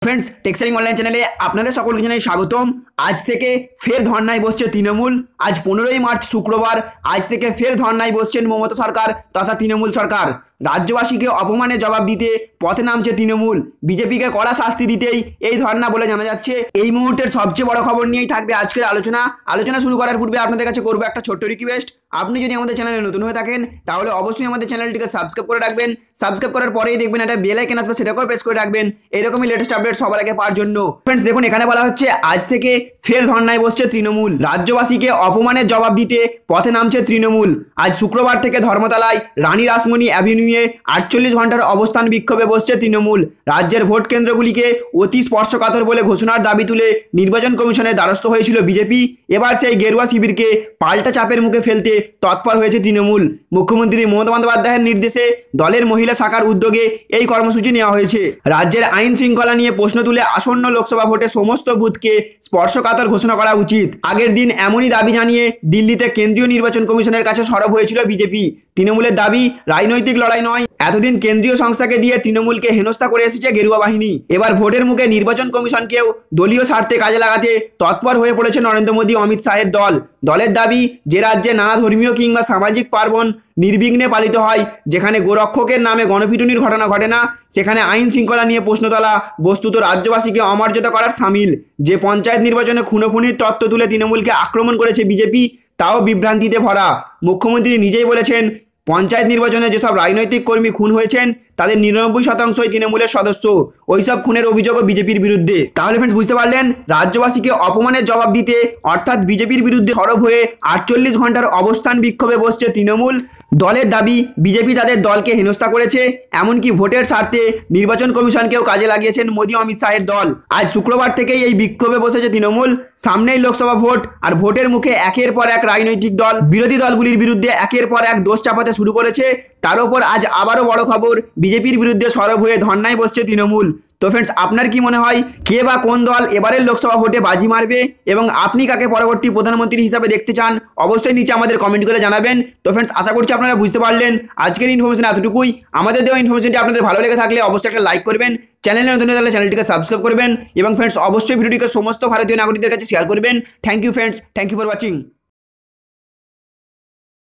Friends, টেক্সটাইলিং online চ্যানেলে আপনাদের সকলকে জানাই স্বাগতম। আজ থেকে ফের ধর্নায় বসছে তৃণমূল। আজ 15ই মার্চ শুক্রবার। আজ থেকে ফের ধর্নায় বসছেন মমতা সরকার তথা তৃণমূল সরকার। রাজ্যবাসীকে অপমানের জবাব দিতে পথে নামছে তৃণমূল। বিজেপিকে কড়া শাস্তি দিতেই এই ধর্না বলে জানা যাচ্ছে। এই মুহূর্তের সবচেয়ে বড় খবর নিয়েই থাকবে আজকের আলোচনা শুরু করার পূর্বে আপনাদের কাছে করবো একটা ছোট্ট রিকোয়েস্ট। আপনি যদি আমাদের চ্যানেলে নতুন হয়ে থাকেন তাহলে অবশ্যই আমাদের চ্যানেলটিকে সাবস্ক্রাইব করে রাখবেন। সাবস্ক্রাইব করার পরেই দেখবেন একটা বেল আইকন আসবে, সেটা করে প্রেস করে রাখবেন এরকমই লেটেস্ট আপডেট সবার আগে পাওয়ার জন্য। ফ্রেন্ডস দেখুন, এখানে বলা হচ্ছে আজ থেকে ফের ধর্নায় বসছে তৃণমূল। রাজ্যবাসীকে অপমানের জবাব দিতে পথে নামছে তৃণমূল। আজ শুক্রবার থেকে ধর্মতলায় রানী রাসমণি অ্যাভিনিউয়ে 48 ঘন্টার অবস্থান বিক্ষোভে বসছে তৃণমূল। রাজ্যের ভোট কেন্দ্রগুলিকে অতি স্পর্শকাতর বলে ঘোষণার দাবি তুলে নির্বাচন কমিশনের দ্বারস্থ হয়েছিল বিজেপি। এবার সেই গেরুয়া শিবিরকে পাল্টা চাপের মুখে ফেলতে তৎপর হয়েছে তৃণমূল। মুখ্যমন্ত্রী মমতা বন্দ্যোপাধ্যায়ের নির্দেশে দলের মহিলা শাখার উদ্যোগে এই কর্মসূচি নেওয়া হয়েছে। রাজ্যের আইন শৃঙ্খলা নিয়ে প্রশ্ন তুলে আসন্ন লোকসভা ভোটে সমস্ত বুথকে স্পর্শকাতর ঘোষণা করা উচিত। আগের দিন এমনই দাবি জানিয়ে দিল্লিতে কেন্দ্রীয় নির্বাচন কমিশনের কাছে সরব হয়েছিল বিজেপি। তৃণমূলের দাবি রাজনৈতিক লড়াই নয়, এতদিন কেন্দ্রীয় সংস্থাকে দিয়ে তৃণমূলকে হেনস্থা করে এসেছে গেরুয়া বাহিনী। এবার ভোটের মুখে নির্বাচন কমিশনকেও দলীয় স্বার্থে কাজে লাগাতে তৎপর হয়ে পড়েছে নরেন্দ্র মোদী অমিত শাহের দল। দলের দাবি, যে রাজ্যে নানা ধর্মীয় কিংবা সামাজিক পার্বণ নির্বিঘ্নে পালিত হয়, যেখানে গোরক্ষকের নামে গণপিটুনির ঘটনা ঘটে না, সেখানে আইন শৃঙ্খলা নিয়ে প্রশ্ন তোলা বস্তুত রাজ্যবাসীকে অমর্যাদা করার সামিল। যে পঞ্চায়েত নির্বাচনে খুনোখুনির তত্ত্ব তুলে তৃণমূলকে আক্রমণ করেছে বিজেপি, তাও বিভ্রান্তিতে ভরা। মুখ্যমন্ত্রী নিজেই বলেছেন, পঞ্চায়েত নির্বাচনে যেসব রাজনৈতিক কর্মী খুন হয়েছেন তাদের 99% তৃণমূলের সদস্য। ওইসব খুনের অভিযোগও বিজেপির বিরুদ্ধে। তাহলে ফ্রেন্ডস বুঝতে পারলেন, রাজ্যবাসীকে অপমানের জবাব দিতে অর্থাৎ বিজেপির বিরুদ্ধে সরব হয়ে 48 ঘন্টার অবস্থান বিক্ষোভে বসছে তৃণমূল। দলের দাবি, বিজেপি তাদের দলকে হেনস্থা করেছে, এমনকি ভোটের স্বার্থে নির্বাচন কমিশনকেও কাজে লাগিয়েছেন মোদী অমিত শাহের দল। আজ শুক্রবার থেকেই এই বিক্ষোভে বসেছে তৃণমূল। সামনেই লোকসভা ভোট, আর ভোটের মুখে একের পর এক রাজনৈতিক দল বিরোধী দলগুলির বিরুদ্ধে একের পর এক দোষ চাপাতে শুরু করেছে। তার উপর আজ আবারও বড় খবর, বিজেপির বিরুদ্ধে সরব হয়ে ধর্নায় বসছে তৃণমূল। তো ফ্রেন্ডস, আপনার কি মনে হয় কে বা কোন দল এবারের লোকসভা ভোটে বাজি মারবে এবং আপনি কাকে পরবর্তী প্রধানমন্ত্রী হিসাবে দেখতে চান? অবশ্যই নিচে আমাদের কমেন্ট করে জানাবেন। তো ফ্রেন্ডস, আশা করছি আপনারা বুঝতে পারলেন আজকের ইনফরমেশন এতটুকুই। আমাদের দেওয়া ইনফরমেশনটি আপনাদের ভালো লেগে থাকলে অবশ্যই একটা লাইক করবেন, চ্যানেলে নতুন হলে চ্যানেলটিকে সাবস্ক্রাইব করবেন এবং ফ্রেন্ডস অবশ্যই ভিডিওটিকে সমস্ত ভারতীয় নাগরিকদের কাছে শেয়ার করবেন। Thank you friends, thank you for watching.